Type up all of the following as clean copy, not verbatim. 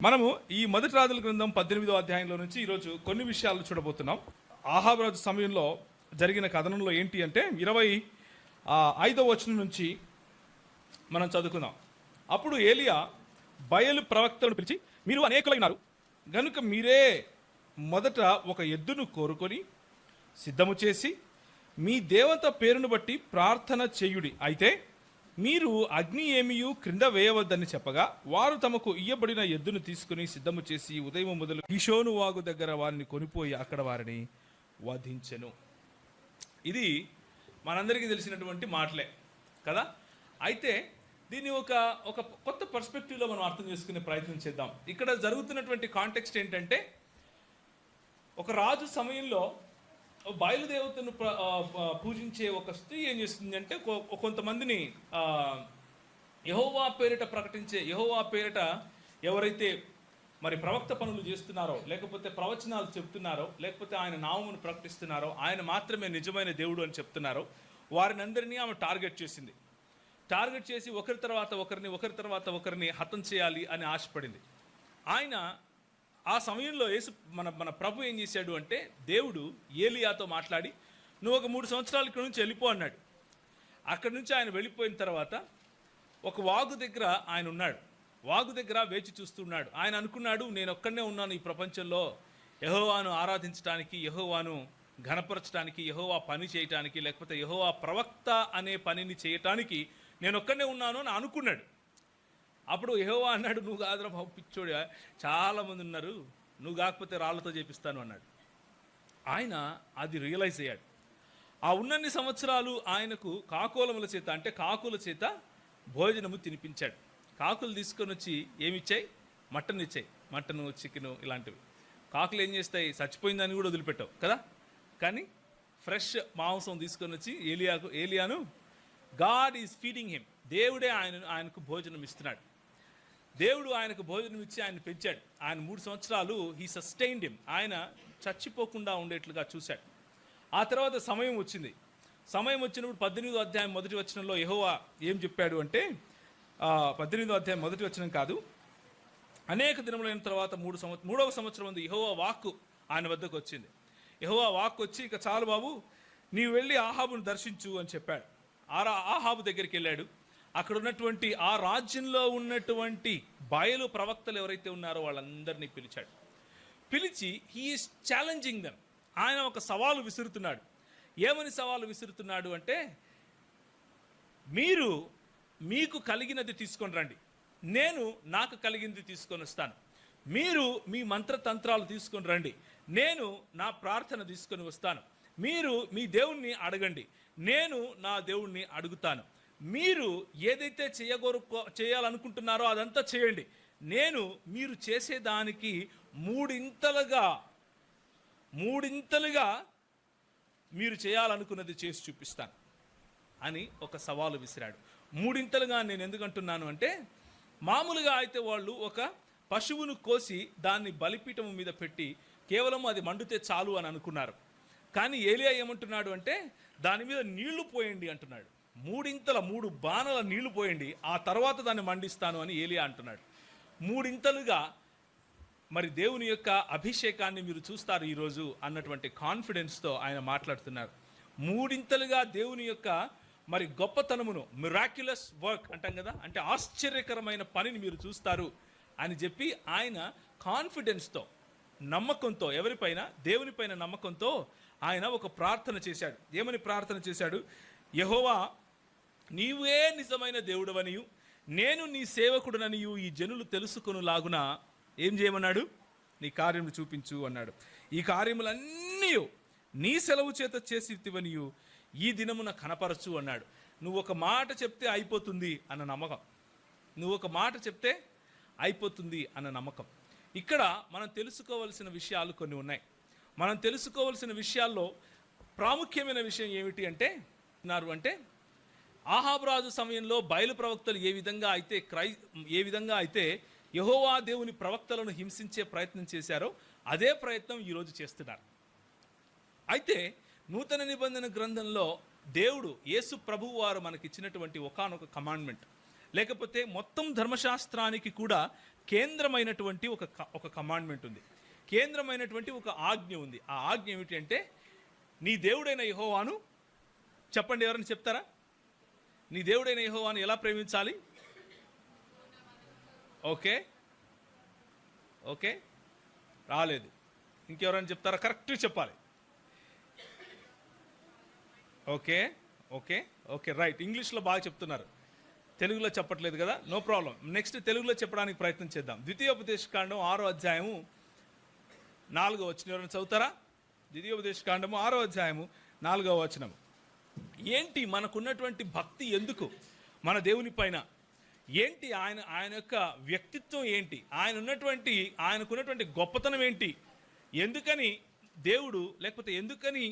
మనము ఈ మొదటి రాజుల గ్రంథం 18వ అధ్యాయంలో నుంచి ఈరోజు కొన్ని విషయాలు చూడబోతున్నాం. ఆహాబు రాజు సమయంలో జరిగిన కథనంలో ఏంటి అంటే 25వ వచనం నుంచి మనం చదువుకుందాం. అప్పుడు ఏలియా బయలు ప్రవక్తలను పిలిచి, మీరు అనేకులైనారు గనుక మీరే మొదట ఒక ఎద్దును కోరుకొని సిద్ధము చేసి మీ దేవత పేరును బట్టి ప్రార్థన చేయుడి. అయితే మీరు అగ్ని ఏమియు క్రింద వేయవద్దని చెప్పగా వారు తమకు ఇయ్యబడిన ఎద్దును తీసుకుని సిద్ధము చేసి ఉదయం మొదలు కిషోను వాగు దగ్గర వారిని కొనిపోయి అక్కడ వారిని వధించెను. ఇది మనందరికీ తెలిసినటువంటి మాటలే కదా. అయితే దీన్ని ఒక కొత్త పర్స్పెక్టివ్లో మనం అర్థం చేసుకునే ప్రయత్నం చేద్దాం. ఇక్కడ జరుగుతున్నటువంటి కాంటెక్స్ట్ ఏంటంటే, ఒక రాజు సమయంలో బయలుదేవతను పూజించే ఒక స్త్రీ ఏం చేస్తుంది అంటే, కొంతమందిని యెహోవా పేరిట ప్రకటించే, యెహోవా పేరిట ఎవరైతే మరి ప్రవక్త పనులు చేస్తున్నారో, లేకపోతే ప్రవచనాలు చెప్తున్నారో, లేకపోతే ఆయన నామమును ప్రకటిస్తున్నారో, ఆయన మాత్రమే నిజమైన దేవుడు అని చెప్తున్నారో, వారిని అందరినీ ఆమె టార్గెట్ చేసింది. టార్గెట్ చేసి ఒకరి తర్వాత ఒకరిని హతం చేయాలి అని ఆశపడింది. ఆయన ఆ సమయంలో మన ప్రభు ఏం చేశాడు అంటే, దేవుడు ఏలియాతో మాట్లాడి, నువ్వు ఒక 3 సంవత్సరాల ఇక్కడ నుంచి వెళ్ళిపో అన్నాడు. అక్కడి నుంచి ఆయన వెళ్ళిపోయిన తర్వాత ఒక వాగు దగ్గర ఆయన ఉన్నాడు. వాగు దగ్గర వేచి చూస్తున్నాడు. ఆయన అనుకున్నాడు, నేను ఒక్కడనే ఉన్నాను ఈ ప్రపంచంలో యెహోవాను ఆరాధించడానికి, యెహోవాను ఘనపరచడానికి, యెహోవా పని చేయటానికి, లేకపోతే యెహోవా ప్రవక్త అనే పనిని చేయటానికి నేను ఒక్కడనే ఉన్నాను అని అనుకున్నాడు. అప్పుడు యెహోవా అన్నాడు, నువ్వు కాదురా బాబు పిచ్చోడు, చాలామంది ఉన్నారు, నువ్వు కాకపోతే రాళ్లతో చేపిస్తాను అన్నాడు. ఆయన అది రియలైజ్ అయ్యాడు. ఆ ఉన్నన్ని సంవత్సరాలు ఆయనకు కాకోలముల చేత, అంటే కాకుల చేత భోజనము తినిపించాడు. కాకులు తీసుకొని వచ్చి ఏమిచ్చాయి? మటన్ ఇచ్చాయి. మటను, చికెను ఇలాంటివి. కాకులు ఏం చేస్తాయి? చచ్చిపోయిందని కూడా వదిలిపెట్టావు కదా. కానీ ఫ్రెష్ మాంసం తీసుకొని వచ్చి ఏలియాను గాడ్ ఈజ్ ఫీడింగ్ హిమ్, దేవుడే ఆయనకు భోజనం ఇస్తున్నాడు. దేవుడు ఆయనకు భోజనం ఇచ్చి ఆయన పెంచాడు. ఆయన 3 సంవత్సరాలు హీ సస్టైన్డ్ హిమ్, ఆయన చచ్చిపోకుండా ఉండేట్లుగా చూశాడు. ఆ తర్వాత సమయం వచ్చింది. సమయం వచ్చినప్పుడు 18వ అధ్యాయం మొదటి వచనంలో యెహోవా ఏం చెప్పాడు అంటే, 18వ అధ్యాయం మొదటి వచనం కాదు, అనేక దినములైన తర్వాత 3వ సంవత్సరం ముందు యెహోవా వాక్కు ఆయన వద్దకు వచ్చింది. యెహోవా వాక్కు వచ్చి, ఇక చాలు బాబు, నీవు వెళ్ళి ఆహాబును దర్శించు అని చెప్పాడు. ఆహాబు దగ్గరికి వెళ్ళాడు. అక్కడ ఉన్నటువంటి ఆ రాజ్యంలో ఉన్నటువంటి బయలు ప్రవక్తలు ఎవరైతే ఉన్నారో వాళ్ళందరినీ పిలిచాడు. పిలిచి హీ ఈస్ ఛాలెంజింగ్ దెమ్, ఆయన ఒక సవాలు విసురుతున్నాడు. ఏమని సవాలు విసురుతున్నాడు అంటే, మీరు మీకు కలిగినది తీసుకొని రండి, నేను నాకు కలిగింది తీసుకొని వస్తాను. మీరు మీ మంత్రతంత్రాలు తీసుకొని రండి, నేను నా ప్రార్థన తీసుకొని వస్తాను. మీరు మీ దేవుణ్ణి అడగండి, నేను నా దేవుణ్ణి అడుగుతాను. మీరు ఏదైతే చేయాలనుకుంటున్నారో అదంతా చేయండి, నేను మీరు చేసేదానికి మూడింతలుగా మీరు చేయాలనుకున్నది చేసి చూపిస్తాను అని ఒక సవాలు విసిరాడు. మూడింతలుగా నేను ఎందుకంటున్నాను అంటే, మామూలుగా అయితే వాళ్ళు ఒక పశువును కోసి దాన్ని బలిపీఠం మీద పెట్టి కేవలం అది మండితే చాలు అని అనుకున్నారు. కానీ ఏలియా ఏమంటున్నాడు అంటే, దాని మీద నీళ్లు పోయండి అంటున్నాడు. 3 బాణల నీళ్లు పోయండి, ఆ తర్వాత దాన్ని మండిస్తాను అని ఏలియా అంటున్నాడు. 3 మరి దేవుని యొక్క అభిషేకాన్ని మీరు చూస్తారు ఈరోజు అన్నటువంటి కాన్ఫిడెన్స్తో ఆయన మాట్లాడుతున్నారు. 3 దేవుని యొక్క మరి గొప్పతనమును, మిరాక్యులస్ వర్క్ అంటాం కదా, అంటే ఆశ్చర్యకరమైన పనిని మీరు చూస్తారు అని చెప్పి ఆయన కాన్ఫిడెన్స్తో, నమ్మకంతో, ఎవరిపైన? దేవునిపైన నమ్మకంతో ఆయన ఒక ప్రార్థన చేశాడు. ఏమని ప్రార్థన చేశాడు? యెహోవా, నీవే నిజమైన దేవుడవనియు నేను నీ సేవకుడననియు ఈ జనులు తెలుసుకొనులాగున ఏం చేయమన్నాడు? నీ కార్యములు చూపించు అన్నాడు. ఈ కార్యములన్నీ నీ సెలవు చేత చేసివనియు ఈ దినమున కనపరచు అన్నాడు. నువ్వు ఒక మాట చెప్తే అయిపోతుంది అన్న నమ్మకం. నువ్వు ఒక మాట చెప్తే అయిపోతుంది అన్న నమ్మకం. ఇక్కడ మనం తెలుసుకోవలసిన విషయాలు కొన్ని ఉన్నాయి. మనం తెలుసుకోవలసిన విషయాల్లో ప్రాముఖ్యమైన విషయం ఏమిటి అంటే, ఆహాబు రాజు సమయంలో బయలు ప్రవక్తలు ఏ విధంగా అయితే యెహోవా దేవుని ప్రవక్తలను హింసించే ప్రయత్నం చేశారో అదే ప్రయత్నం ఈరోజు చేస్తున్నారు. అయితే నూతన నిబంధన గ్రంథంలో దేవుడు యేసు ప్రభువు వారు మనకిచ్చినటువంటి ఒకానొక కమాండ్మెంట్, లేకపోతే మొత్తం ధర్మశాస్త్రానికి కూడా కేంద్రమైనటువంటి ఒక కమాండ్మెంట్ ఉంది, కేంద్రమైనటువంటి ఒక ఆజ్ఞ ఉంది. ఆ ఆజ్ఞ ఏమిటి అంటే, నీ దేవుడైన యెహోవాను, చెప్పండి, ఎవరైనా చెప్తారా? నీ దేవుడైన యెహోవాను ఎలా ప్రేమించాలి? ఓకే ఓకే, రాలేదు. ఇంకెవరైనా చెప్తారా? కరెక్ట్గా చెప్పాలి. Okay okay okay, right. ఇంగ్లీష్లో బాగా చెప్తున్నారు, తెలుగులో చెప్పట్లేదు కదా, నో ప్రాబ్లం. నెక్స్ట్ తెలుగులో చెప్పడానికి ప్రయత్నం చేద్దాం. ద్వితీయోపదేశకాండం 6వ అధ్యాయము 4వ వచనం ఎవరైనా చదువుతారా? ద్వితీయోపదేశకాండము 6వ అధ్యాయము 4వ వచనం. ఏంటి మనకున్నటువంటి భక్తి, ఎందుకు మన దేవుని పైన, ఏంటి ఆయన యొక్క వ్యక్తిత్వం ఏంటి, ఆయనకున్నటువంటి గొప్పతనం ఏంటి, ఎందుకని దేవుడు, లేకపోతే ఎందుకని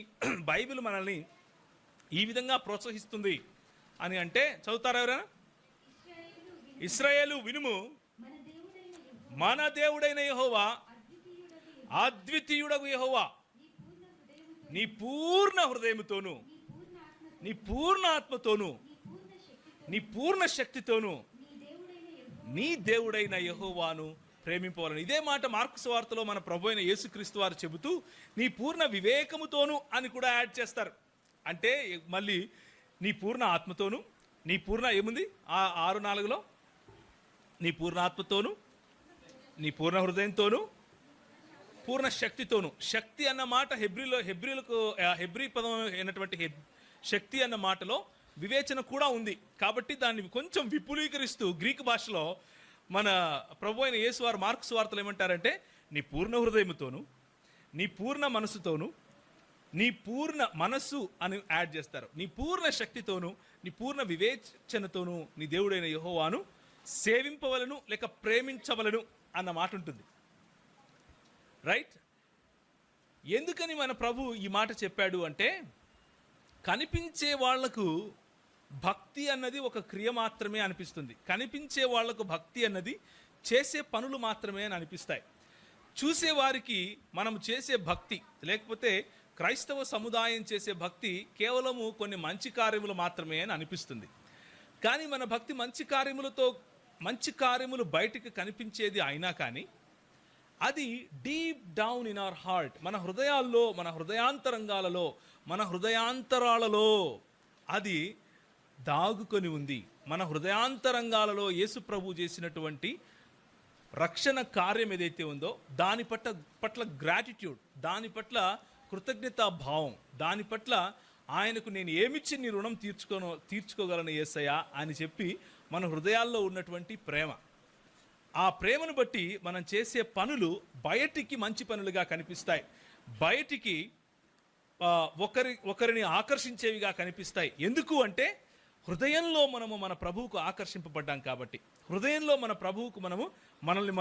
బైబిల్ మనల్ని ఈ విధంగా ప్రోత్సహిస్తుంది అని అంటే, చదువుతారా ఎవరైనా? ఇశ్రాయేలు వినుము, మన దేవుడైన యెహోవా అద్వితీయుడగు యెహోవా, నీ పూర్ణ హృదయముతోను, నీ పూర్ణ ఆత్మతోను, నీ పూర్ణ శక్తితోను నీ దేవుడైన యెహోవాను ప్రేమింపవాలని. ఇదే మాట మార్కు సువార్తలో మన ప్రభు అయిన యేసుక్రీస్తు వారు చెబుతూ నీ పూర్ణ వివేకముతోను అని కూడా యాడ్ చేస్తారు. అంటే మళ్ళీ నీ పూర్ణ ఆత్మతోను, నీ పూర్ణ ఏముంది 6:4లో, నీ పూర్ణ ఆత్మతోను, నీ పూర్ణ హృదయంతోను, పూర్ణ శక్తితోను. శక్తి అన్న మాట హెబ్రీ పదం అయినటువంటి శక్తి అన్న మాటలో వివేచన కూడా ఉంది. కాబట్టి దాన్ని కొంచెం విపులీకరిస్తూ గ్రీకు భాషలో మన ప్రభు అయిన యేసు వారు మార్కు సువార్తలు ఏమంటారంటే, నీ పూర్ణ హృదయముతోను, నీ పూర్ణ మనస్సుతోను, నీ పూర్ణ మనస్సు అని యాడ్ చేస్తారు, నీ పూర్ణ శక్తితోను, నీ పూర్ణ వివేచనతోను నీ దేవుడైన యెహోవాను సేవింపవలను లేక ప్రేమించవలను అన్న మాట ఉంటుంది. రైట్? ఎందుకని మన ప్రభు ఈ మాట చెప్పాడు అంటే, కనిపించే వాళ్లకు భక్తి అన్నది ఒక క్రియ మాత్రమే అనిపిస్తుంది. కనిపించే వాళ్లకు భక్తి అన్నది చేసే పనులు మాత్రమే అని అనిపిస్తాయి. చూసేవారికి మనం చేసే భక్తి, లేకపోతే క్రైస్తవ సముదాయం చేసే భక్తి కేవలము కొన్ని మంచి కార్యములు మాత్రమే అని అనిపిస్తుంది. కానీ మన భక్తి మంచి కార్యములు బయటికి కనిపించేది అయినా కానీ అది deep down in our heart, మన హృదయాల్లో, మన హృదయాంతరంగాలలో, మన హృదయాంతరాలలో అది దాగుకొని ఉంది. మన హృదయాంతరంగాలలో యేసు ప్రభు చేసినటువంటి రక్షణ కార్యం ఏదైతే ఉందో దాని పట్ల గ్రాటిట్యూడ్, దాని పట్ల కృతజ్ఞతా భావం, దాని పట్ల ఆయనకు నేను ఏమిచ్చి నీ రుణం తీర్చుకోగలను యేసయ్యా అని చెప్పి మన హృదయాల్లో ఉన్నటువంటి ప్రేమ, ఆ ప్రేమను బట్టి మనం చేసే పనులు బయటికి మంచి పనులుగా కనిపిస్తాయి, బయటికి ఒకరిని ఆకర్షించేవిగా కనిపిస్తాయి. ఎందుకు అంటే హృదయంలో మనము మన ప్రభువుకు ఆకర్షింపబడ్డాం కాబట్టి, హృదయంలో మన ప్రభువుకు మనల్ని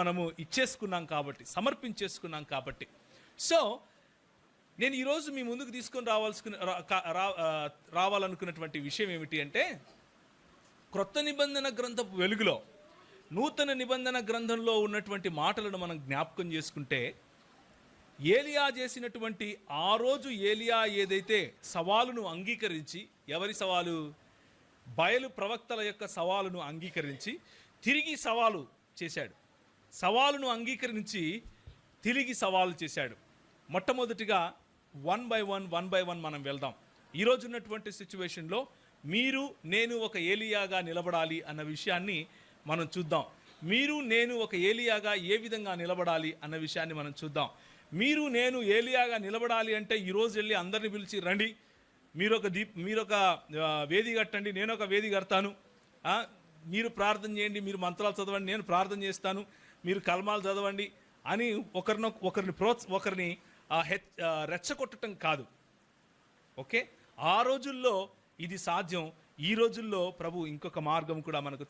ఇచ్చేసుకున్నాం కాబట్టి, సమర్పించేసుకున్నాం కాబట్టి. సో నేను ఈరోజు మీ ముందుకు తీసుకొని రావాలనుకున్నటువంటి విషయం ఏమిటి అంటే, క్రొత్త నిబంధన గ్రంథపు వెలుగులో నూతన నిబంధన గ్రంథంలో ఉన్నటువంటి మాటలను మనం జ్ఞాపకం చేసుకుంటే, ఏలియా చేసినటువంటి ఆ రోజు ఏలియా ఏదైతే సవాలును అంగీకరించి, ఎవరి సవాలు? బయలు ప్రవక్తల యొక్క సవాలును అంగీకరించి తిరిగి సవాలు చేశాడు. సవాలును అంగీకరించి తిరిగి సవాలు చేశాడు. మొట్టమొదటిగా వన్ బై వన్ మనం వెళ్దాం. ఈరోజు ఉన్నటువంటి సిచ్యువేషన్లో మీరు నేను ఒక ఏలియాగా నిలబడాలి అన్న విషయాన్ని మనం చూద్దాం. మీరు నేను ఒక ఏలియాగా ఏ విధంగా నిలబడాలి అన్న విషయాన్ని మనం చూద్దాం. మీరు నేను ఏలియాగా నిలబడాలి అంటే ఈరోజు వెళ్ళి అందరిని పిలిచి రండి, మీరొక వేది కట్టండి, నేను ఒక వేది కడతాను, మీరు ప్రార్థన చేయండి, మీరు మంత్రాలు చదవండి, నేను ప్రార్థన చేస్తాను, మీరు కల్మాలు చదవండి అని ఒకరిని రెచ్చగొట్టడం కాదు. ఓకే, ఆ రోజుల్లో ఇది సాధ్యం. ఈ రోజుల్లో ప్రభు ఇంకొక మార్గం కూడా మనకు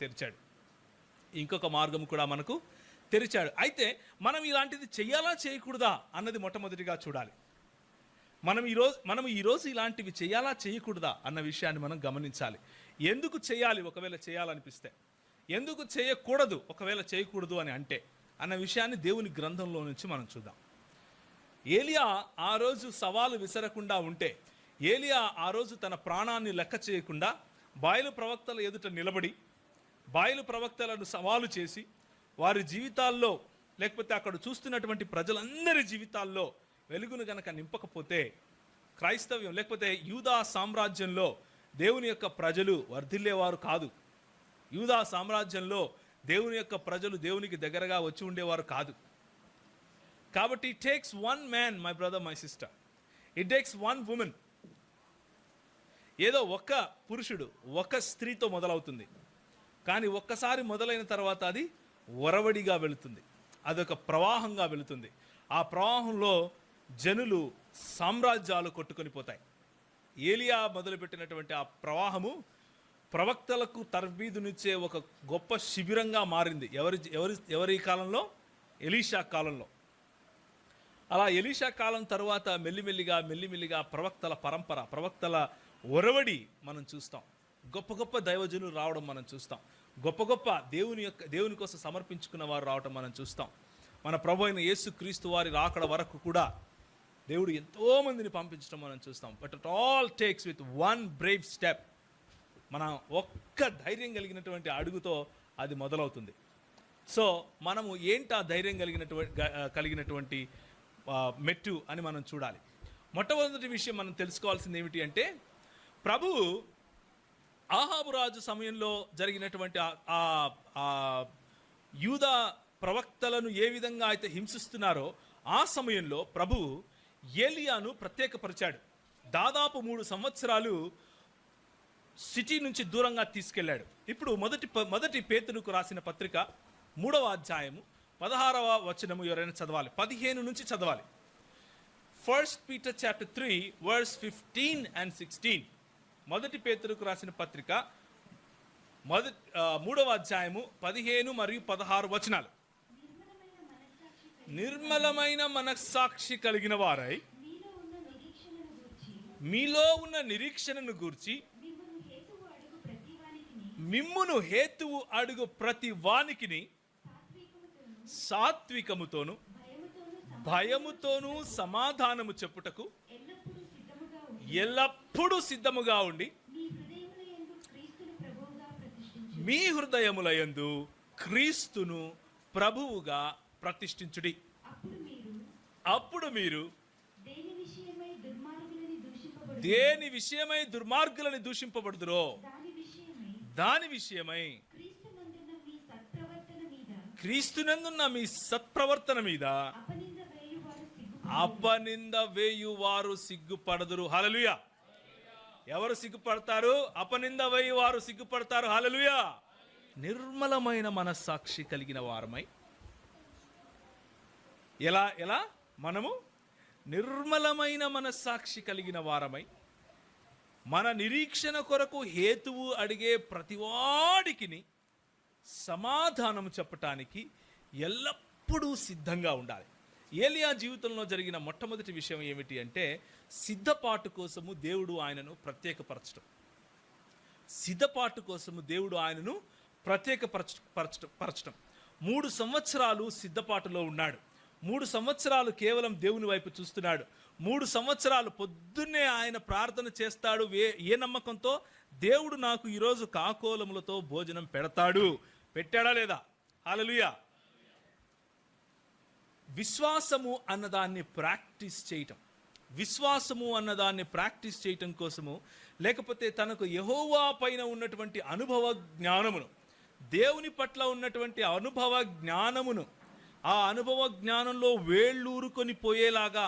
తెరిచాడు. అయితే మనం ఇలాంటిది చెయ్యాలా చేయకూడదా అన్నది మొట్టమొదటిగా చూడాలి. మనం ఈరోజు ఇలాంటివి చేయాలా చేయకూడదా అన్న విషయాన్ని మనం గమనించాలి. ఎందుకు చేయాలి ఒకవేళ చేయాలనిపిస్తే, ఎందుకు చేయకూడదు ఒకవేళ చేయకూడదు అని అంటే అన్న విషయాన్ని దేవుని గ్రంథంలో నుంచి మనం చూద్దాం. ఏలియా ఆ రోజు సవాలు విసరకుండా ఉంటే, ఏలియా ఆ రోజు తన ప్రాణాన్ని లెక్క చేయకుండా బయలు ప్రవక్తల ఎదుట నిలబడి బయలు ప్రవక్తలను సవాలు చేసి వారి జీవితాల్లో లేకపోతే అక్కడ చూస్తున్నటువంటి ప్రజలందరి జీవితాల్లో వెలుగును గనక నింపకపోతే క్రైస్తవ్యం లేకపోతే యూదా సామ్రాజ్యంలో దేవుని యొక్క ప్రజలు వర్ధిల్లేవారు కాదు. యూదా సామ్రాజ్యంలో దేవుని యొక్క ప్రజలు దేవునికి దగ్గరగా వచ్చి ఉండేవారు కాదు. కాబట్టి it takes one man, my brother, my sister, it takes one women. ఏదో ఒక్క పురుషుడు ఒక స్త్రీతో మొదలవుతుంది, కానీ ఒక్కసారి మొదలైన తర్వాత అది ఒరవడిగా వెళుతుంది, అదొక ప్రవాహంగా వెళుతుంది. ఆ ప్రవాహంలో జనులు, సామ్రాజ్యాలు కొట్టుకొని పోతాయి. ఏలియా మొదలుపెట్టినటువంటి ఆ ప్రవాహము ప్రవక్తలకు తర్బీదునిచ్చే ఒక గొప్ప శిబిరంగా మారింది. ఎవరి కాలంలో? ఎలీషా కాలంలో. అలా ఎలీషా కాలం తర్వాత మెల్లిమెల్లిగా ప్రవక్తల పరంపర, ప్రవక్తల ఒరవడి మనం చూస్తాం. గొప్ప గొప్ప దైవజనులు రావడం మనం చూస్తాం. గొప్ప గొప్ప దేవుని కోసం సమర్పించుకున్న వారు రావడం మనం చూస్తాం. మన ప్రభు అయిన యేసుక్రీస్తు వారి రాకడ వరకు కూడా దేవుడు ఎంతోమందిని పంపించడం మనం చూస్తాం. But it all takes with one Brave step. మనం ఒక్క ధైర్యం కలిగినటువంటి అడుగుతో అది మొదలవుతుంది. సో మనము ఏంటి ఆ ధైర్యం కలిగినటువంటి మెట్టు అని మనం చూడాలి. మొట్టమొదటి విషయం మనం తెలుసుకోవాల్సింది ఏమిటి అంటే, ప్రభువు ఆహాబు రాజు సమయంలో జరిగినటువంటి యూదా ప్రవక్తలను ఏ విధంగా అయితే హింసిస్తున్నారో ఆ సమయంలో ప్రభువు ఏలియాను ప్రత్యేకపరిచాడు. దాదాపు 3 సంవత్సరాలు సిటీ నుంచి దూరంగా తీసుకెళ్లాడు. ఇప్పుడు మొదటి పేతురుకు రాసిన పత్రిక 3వ అధ్యాయము 16వ వచనము ఎవరైనా చదవాలి, 15 నుంచి చదవాలి. 1 Peter chapter 3 verse 15 and 16. మొదటి పేతురుకు రాసిన పత్రిక 3వ అధ్యాయము 15 మరియు 16 వచనాలు. నిర్మలమైన మనస్సాక్షి కలిగిన వారై మీలో ఉన్న నిరీక్షణను గూర్చి మిమ్మును హేతువు అడుగు ప్రతి వానికిని సాత్వికముతోను భయముతోను సమాధానము చెప్పుటకు ఎల్లప్పుడూ సిద్ధముగా ఉండి మీ హృదయములయందు క్రీస్తును ప్రభువుగా ప్రతిష్ఠించుడి. అప్పుడు మీరు దేని విషయమై దుర్మార్గులని దూషింపబడుదురో దాని విషయమై క్రీస్తునందున్న మీ సత్ప్రవర్తన మీద అపనింద వేయువారు సిగ్గుపడదురు. హల్లెలూయా. ఎవరు సిగ్గుపడతారు? అపనింద వేయువారు సిగ్గుపడతారు. హల్లెలూయా. నిర్మలమైన మనస్సాక్షి కలిగిన వారమై, ఎలా మనము నిర్మలమైన మనస్సాక్షి కలిగిన వారమై మన నిరీక్షణ కొరకు హేతువు అడిగే ప్రతివాడికిని సమాధానం చెప్పటానికి ఎల్లప్పుడూ సిద్ధంగా ఉండాలి. ఏలియా జీవితంలో జరిగిన మొట్టమొదటి విషయం ఏమిటి అంటే, సిద్ధపాటు కోసము దేవుడు ఆయనను ప్రత్యేకపరచడం. సిద్ధపాటు కోసము దేవుడు ఆయనను ప్రత్యేకపరచడం. 3 సంవత్సరాలు సిద్ధపాటులో ఉన్నాడు. 3 సంవత్సరాలు కేవలం దేవుని వైపు చూస్తున్నాడు. 3 సంవత్సరాలు పొద్దున్నే ఆయన ప్రార్థన చేస్తాడు. ఏ నమ్మకంతో? దేవుడు నాకు ఈరోజు కాకోలములతో భోజనం పెడతాడు. పెట్టాడా లేదా? హల్లెలూయా. విశ్వాసము అన్నదాన్ని ప్రాక్టీస్ చేయటం, విశ్వాసము అన్నదాన్ని ప్రాక్టీస్ చేయటం కోసము, లేకపోతే తనకు యెహోవా పైన ఉన్నటువంటి అనుభవ జ్ఞానమును, దేవుని పట్ల ఉన్నటువంటి అనుభవ జ్ఞానమును, ఆ అనుభవ జ్ఞానంలో వేళ్ళూరుకొని పోయేలాగా,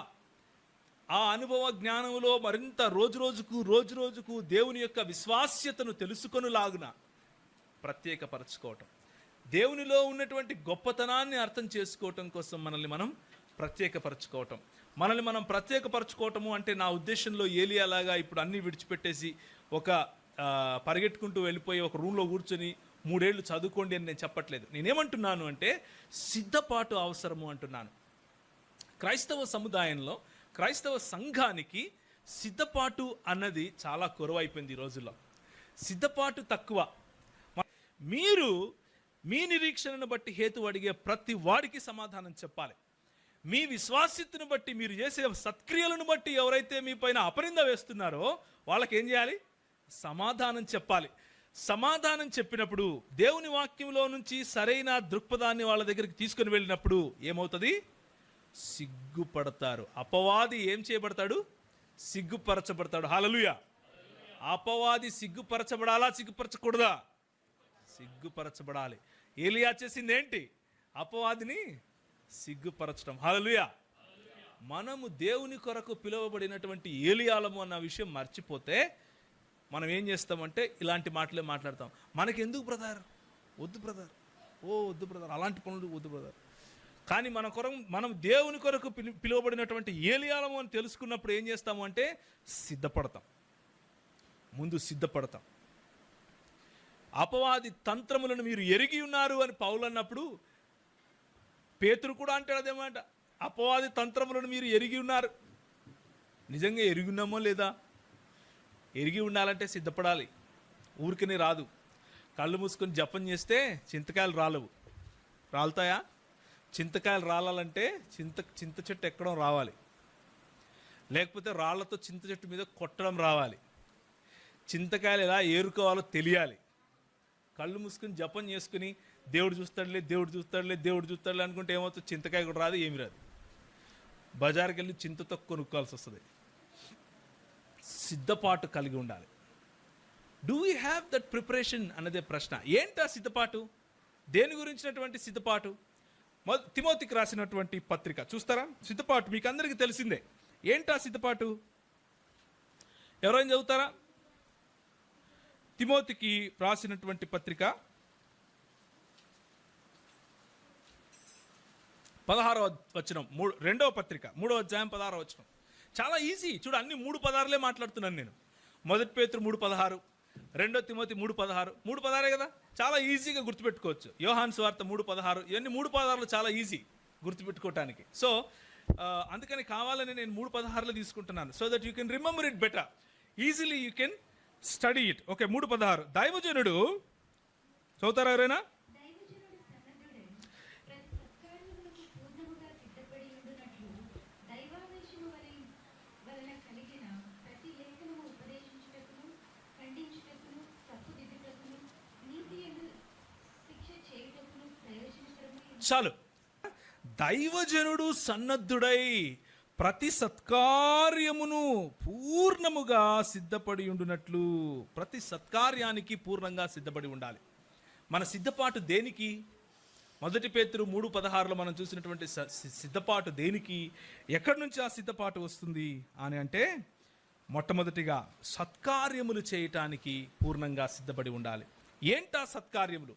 ఆ అనుభవ జ్ఞానంలో మరింత రోజు రోజుకు దేవుని యొక్క విశ్వాస్యతను తెలుసుకొనులాగున ప్రత్యేకపరచుకోవటం, దేవునిలో ఉన్నటువంటి గొప్పతనాన్ని అర్థం చేసుకోవటం కోసం మనల్ని మనం ప్రత్యేకపరచుకోవటం. మనల్ని మనం ప్రత్యేకపరచుకోవటము అంటే నా ఉద్దేశంలో ఏలియాలాగా ఇప్పుడు అన్నీ విడిచిపెట్టేసి ఒక పరిగెట్టుకుంటూ వెళ్ళిపోయి ఒక రూమ్లో కూర్చొని 3 ఏళ్ళు చదువుకోండి అని నేను చెప్పట్లేదు. నేనేమంటున్నాను అంటే సిద్ధపాటు అవసరము అంటున్నాను. క్రైస్తవ సముదాయంలో, క్రైస్తవ సంఘానికి సిద్ధపాటు అన్నది చాలా కొరవైపోయింది ఈ రోజుల్లో. సిద్ధపాటు తక్కువ. మీరు మీ నిరీక్షణను బట్టి హేతు అడిగే ప్రతి వాడికి సమాధానం చెప్పాలి. మీ విశ్వాస్యతను బట్టి, మీరు చేసే సత్క్రియలను బట్టి ఎవరైతే మీ పైన అపనింద వేస్తున్నారో వాళ్ళకి ఏం చేయాలి? సమాధానం చెప్పాలి. సమాధానం చెప్పినప్పుడు, దేవుని వాక్యంలో నుంచి సరైన దృక్పథాన్ని వాళ్ళ దగ్గరికి తీసుకుని వెళ్ళినప్పుడు ఏమవుతుంది? సిగ్గుపడతారు. అపవాది ఏం చేయబడతాడు? సిగ్గుపరచబడతాడు. హల్లెలూయా. అపవాది సిగ్గుపరచబడాలా, సిగ్గుపరచకూడదా? సిగ్గుపరచబడాలి. ఏలియా చేసింది ఏంటి? అపవాదిని సిగ్గుపరచడం. హల్లెలూయా. మనము దేవుని కొరకు పిలువబడినటువంటి ఏలియాలము అన్న విషయం మర్చిపోతే మనం ఏం చేస్తామంటే ఇలాంటి మాటలే మాట్లాడతాం. మనకి ఎందుకు బ్రదర్? వద్దు బ్రదర్, వద్దు బ్రదర్, అలాంటి పనులు వద్దు బ్రదర్. కానీ మనం దేవుని కొరకు పిలువబడినటువంటి ఏలియాలము అని తెలుసుకున్నప్పుడు ఏం చేస్తాము అంటే సిద్ధపడతాం. ముందు సిద్ధపడతాం. అపవాది తంత్రములను మీరు ఎరిగి ఉన్నారు అని పౌలు అన్నప్పుడు పేతురు కూడా అంటాడు అదేమాట. అపవాది తంత్రములను మీరు ఎరిగి ఉన్నారు. నిజంగా ఎరిగి ఉన్నామో లేదా? ఎరిగి ఉండాలంటే సిద్ధపడాలి. ఊరికనే రాదు. కళ్ళు మూసుకొని జపం చేస్తే చింతకాయలు రాలవు. రాలుతాయా? చింతకాయలు రాలాలంటే చింత చెట్టు ఎక్కడం రావాలి, లేకపోతే రాళ్లతో చింత చెట్టు మీద కొట్టడం రావాలి. చింతకాయలు ఎలా ఏరుకోవాలో తెలియాలి. కళ్ళు మూసుకొని జపం చేసుకుని దేవుడు చూస్తాడులే, దేవుడు చూస్తాడులే, దేవుడు చూస్తాడులే అనుకుంటే ఏమవుతుంది? చింతకాయ కూడా రాదు, ఏమి రాదు. బజార్కి వెళ్ళి చింతతో కొనుక్కోవాల్సి వస్తుంది. సిద్ధపాటు కలిగి ఉండాలి. Do we have that preparation అన్నదే ప్రశ్న. ఏంటా సిద్ధపాటు? దేని గురించినటువంటి సిద్ధపాటు? తిమోతికి రాసినటువంటి పత్రిక చూస్తారా? సిద్ధపాటు మీకు అందరికీ తెలిసిందే. ఏంటా సిద్ధపాటు? ఎవరైనా చదువుతారా? తిమోతికి రాసినటువంటి పత్రిక 16వ వచనం, 2వ పత్రిక 3వ అధ్యాయం 16వ వచనం. చాలా ఈజీ. చూడు, అన్ని 3:16 మాట్లాడుతున్నాను నేను. 1 పేతురు 3:16, 2 తిమోతి 3:16. 3:16 కదా, చాలా ఈజీగా గుర్తుపెట్టుకోవచ్చు. యోహాను సువార్త 3:16. ఇవన్నీ 3:16 చాలా ఈజీ గుర్తుపెట్టుకోవటానికి. సో అందుకని కావాలని నేను 3:16 తీసుకుంటున్నాను. So that you can remember it better. Easily you can study it. Okay, 3:16. దైవజనుడు చదువుతారా ఎవరైనా? చాలు. దైవజనుడు సన్నద్ధుడై ప్రతి సత్కార్యమును పూర్ణముగా సిద్ధపడి ఉండునట్లు. ప్రతి సత్కార్యానికి పూర్ణంగా సిద్ధపడి ఉండాలి. మన సిద్ధపాటు దేనికి? 1 పేతురు 3:16 మనం చూసినటువంటి సిద్ధపాటు దేనికి? ఎక్కడి నుంచి ఆ సిద్ధపాటు వస్తుంది అని అంటే, మొట్టమొదటిగా సత్కార్యములు చేయటానికి పూర్ణంగా సిద్ధపడి ఉండాలి. ఏంటా సత్కార్యములు?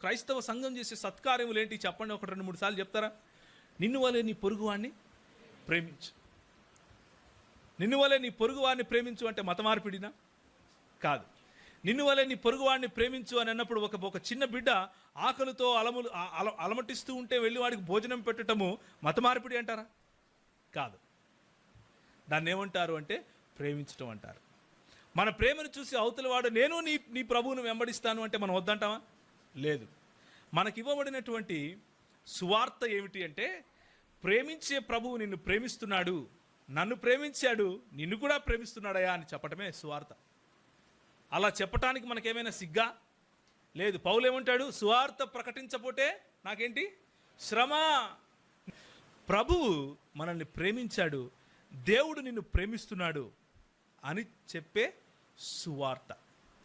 క్రైస్తవ సంఘం చేసే సత్కార్యములు ఏంటి చెప్పండి. 1-2-3 సార్లు చెప్తారా? నిన్ను వలె నీ పొరుగువాడిని ప్రేమించు. నిన్ను వలె నీ పొరుగువాడిని ప్రేమించు అంటే మత మార్పిడినా? కాదు. నిన్ను వలె నీ పొరుగువాడిని ప్రేమించు అని అన్నప్పుడు ఒక చిన్న బిడ్డ ఆకలితో అలమటిస్తూ ఉంటే వెళ్ళి వాడికి భోజనం పెట్టడము మత మార్పిడి అంటారా? కాదు. దాన్ని ఏమంటారు అంటే ప్రేమించటం అంటారు. మన ప్రేమను చూసి అవతల వాడు నేను నీ ప్రభువును వెంబడిస్తాను అంటే మనం వద్దంటామా? లేదు. మనకి ఇవ్వబడినటువంటి సువార్త ఏమిటి అంటే, ప్రేమించే ప్రభువు నిన్ను ప్రేమిస్తున్నాడు, నన్ను ప్రేమించాడు, నిన్ను కూడా ప్రేమిస్తున్నాడయా అని చెప్పటమే సువార్త. అలా చెప్పటానికి మనకేమైనా సిగ్గా? లేదు. పౌలు ఏమంటాడు? సువార్త ప్రకటించకపోతే నాకేంటి శ్రమ. ప్రభువు మనల్ని ప్రేమించాడు, దేవుడు నిన్ను ప్రేమిస్తున్నాడు అని చెప్పే సువార్త.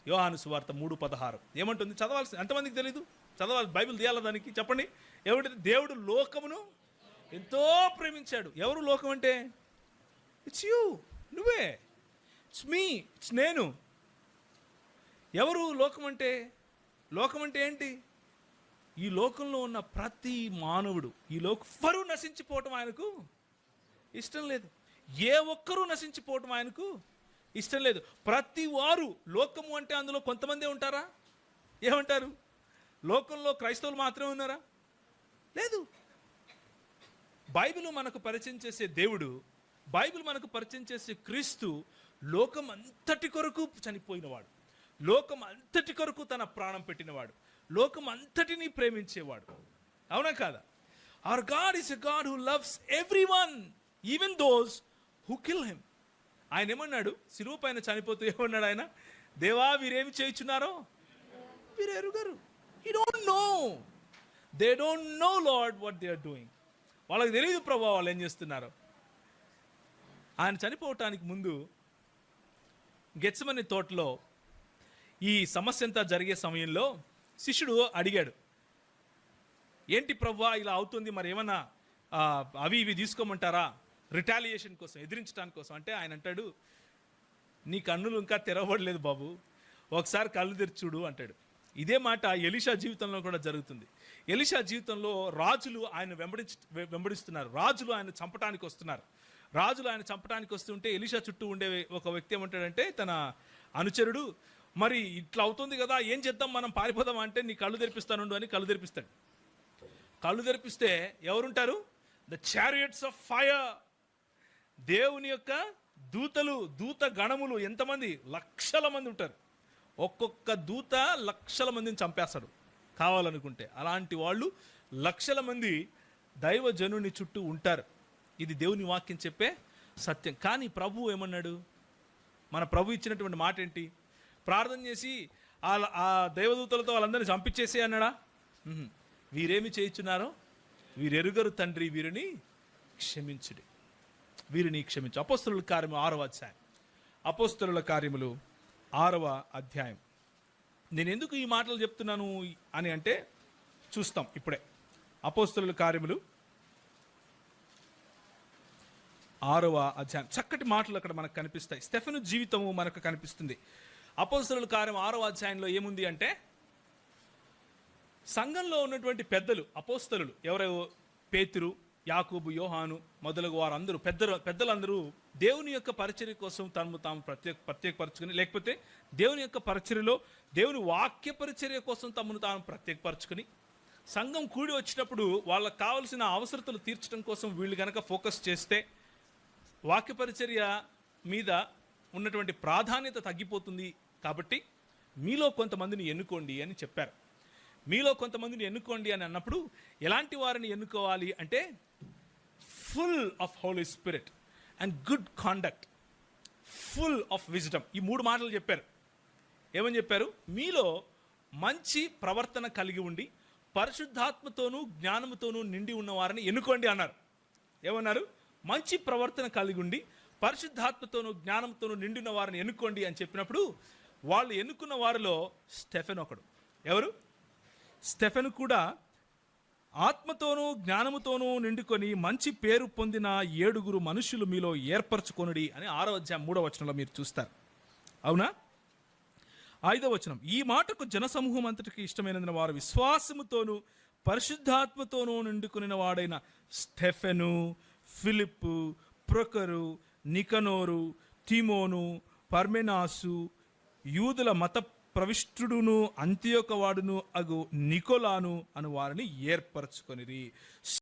యోహాను సువార్త 3:16 ఏమంటుంది? చదవాల్సి ఎంతమందికి తెలీదు? చదవాలి. బైబిల్ తీయాలి దానికి. చెప్పండి ఏమంటుంది? దేవుడు లోకమును ఎంతో ప్రేమించాడు. ఎవరు లోకం అంటే? ఇట్స్ యూ, నువ్వే. ఇట్స్ మీ, ఇట్స్ నేను. ఎవరు లోకం అంటే? లోకం అంటే ఏంటి? ఈ లోకంలో ఉన్న ప్రతి మానవుడు, ఎవ్వరూ నశించిపోవటం ఆయనకు ఇష్టం లేదు. ఏ ఒక్కరూ నశించిపోవటం ఆయనకు ఇష్టం లేదు. ప్రతి వారు, లోకము అంటే అందులో కొంతమందే ఉంటారా? ఏమంటారు? లోకంలో క్రైస్తవులు మాత్రమే ఉన్నారా? లేదు. బైబిల్ మనకు పరిచయం చేసే దేవుడు, బైబిల్ మనకు పరిచయం చేసే క్రీస్తు లోకం అంతటి కొరకు చనిపోయినవాడు, లోకం అంతటి కొరకు తన ప్రాణం పెట్టినవాడు, లోకం అంతటిని ప్రేమించేవాడు. అవునా కాదా? Our God is a God who loves everyone, even those who kill him. ఆయన ఏమన్నాడు? శిలువ పైన చనిపోతూ ఏమన్నాడు ఆయన? దేవా వీరేమి చేయుచున్నారో వీరు ఎరుగరు. You don't know, they don't know lord what they are doing. వాళ్ళకి తెలియదు ప్రభా వాళ్ళు ఏం చేస్తున్నారు. ఆయన చనిపోవటానికి ముందు గెత్సెమనే తోటలో ఈ సమస్య అంతా జరిగే సమయంలో శిష్యుడు అడిగాడు, ఏంటి ప్రభువా ఇలా అవుతుంది, మరి ఏమన్నా అవి ఇవి తీసుకోమంటారా రిటాలియేషన్ కోసం, ఎదిరించడానికి కోసం. అంటే ఆయన అంటాడు, నీ కన్నులు ఇంకా తెరవబడలేదు బాబు, ఒకసారి కళ్ళు తెరిచి చూడు అంటాడు. ఇదే మాట ఎలీషా జీవితంలో కూడా జరుగుతుంది. ఎలీషా జీవితంలో రాజులు ఆయన వెంబడిస్తున్నారు, రాజులు ఆయన చంపడానికి వస్తున్నారు. రాజులు ఆయన చంపడానికి వస్తుంటే ఎలీషా చుట్టూ ఉండే ఒక వ్యక్తి ఏమంటాడంటే, తన అనుచరుడు, మరి ఇట్లా అవుతుంది కదా, ఏం చేద్దాం, మనం పారిపోదాం అంటే, నీ కళ్ళు తెరిపిస్తానుండు అని కళ్ళు తెరిపిస్తాడు. కళ్ళు తెరిపిస్తే ఎవరుంటారు? The chariots of fire. దేవుని యొక్క దూతలు, దూత గణములు ఎంతమంది? లక్షల మంది ఉంటారు. ఒక్కొక్క దూత లక్షల మందిని చంపేస్తాడు కావాలనుకుంటే. అలాంటి వాళ్ళు లక్షల మంది దైవజనుని చుట్టూ ఉంటారు. ఇది దేవుని వాక్యం చెప్పే సత్యం. కానీ ప్రభు ఏమన్నాడు? మన ప్రభు ఇచ్చినటువంటి మాట ఏంటి? ప్రార్థన చేసి ఆ దైవదూతలతో వాళ్ళందరినీ చంపించేసి అన్నాడా? వీరేమి చేయుచున్నారో వీరెరుగరు తండ్రి, వీరిని క్షమించుడి, వీరిని క్షమించు. అపోస్తలుల కార్యము 6వ అధ్యాయం. అపోస్తలుల కార్యములు 6వ అధ్యాయం. నేను ఎందుకు ఈ మాటలు చెప్తున్నాను అని అంటే చూస్తాం ఇప్పుడే. అపోస్తలుల కార్యములు 6వ అధ్యాయం. చక్కటి మాటలు అక్కడ మనకు కనిపిస్తాయి. స్టెఫెను జీవితము మనకు కనిపిస్తుంది. అపోస్తలుల కార్యం 6వ అధ్యాయంలో ఏముంది అంటే, సంఘంలో ఉన్నటువంటి పెద్దలు, అపోస్తలులు ఎవరెవో, పేతురు, యాకోబు, యోహాను మొదలగు వారందరూ పెద్దలందరూ దేవుని యొక్క పరిచర్య కోసం తాము ప్రత్యేకపరచుకుని, లేకపోతే దేవుని యొక్క పరిచర్యలో దేవుని వాక్య పరిచర్య కోసం తమను తాము ప్రత్యేకపరచుకుని, సంఘం కూడి వచ్చినప్పుడు వాళ్ళకు కావలసిన అవసరతలు తీర్చడం కోసం వీళ్ళు కనుక ఫోకస్ చేస్తే వాక్య పరిచర్య మీద ఉన్నటువంటి ప్రాధాన్యత తగ్గిపోతుంది. కాబట్టి మీలో కొంతమందిని ఎన్నుకోండి అని చెప్పారు. మీలో కొంతమందిని ఎన్నుకోండి అని అన్నప్పుడు ఎలాంటి వారిని ఎన్నుకోవాలి అంటే, full of holy spirit and good conduct, full of wisdom. ఈ 3 మాటలు చెప్పారు. ఏమని చెప్పారు? మీలో మంచి ప్రవర్తన కలిగి ఉండి పరిశుద్ధాత్మతోనూ జ్ఞానముతోనూ నిండి ఉన్న వారిని ఎన్నుకోండి అన్నారు. ఏమన్నారు? మంచి ప్రవర్తన కలిగి ఉండి పరిశుద్ధాత్మతోనూ జ్ఞానంతోనూ నిండిన వారిని ఎన్నుకోండి అని చెప్పినప్పుడు, వాళ్ళు ఎన్నుకున్న వారిలో స్టెఫెను ఒకడు. ఎవరు? స్టెఫెను కూడా ఆత్మతోనూ జ్ఞానముతోనూ నిండుకొని మంచి పేరు పొందిన 7 మనుషులు మీలో ఏర్పరచుకొనుడి అని 6వ అధ్యాయం 3వ వచనంలో మీరు చూస్తారు. అవునా? 5వ వచనం, ఈ మాటకు జనసమూహం అంతటికి ఇష్టమైనందున వారు విశ్వాసముతోనూ పరిశుద్ధాత్మతోనూ నిండుకుని వాడైన స్టెఫెను, ఫిలిప్పు, ప్రొకరు, నికనోరు, తిమోను, పర్మెనాసు, యూదుల మత ప్రవిష్టుడును అంత్యోక వాడును అగు నికోలాను అను వారిని ఏర్పరచుకొనిరి.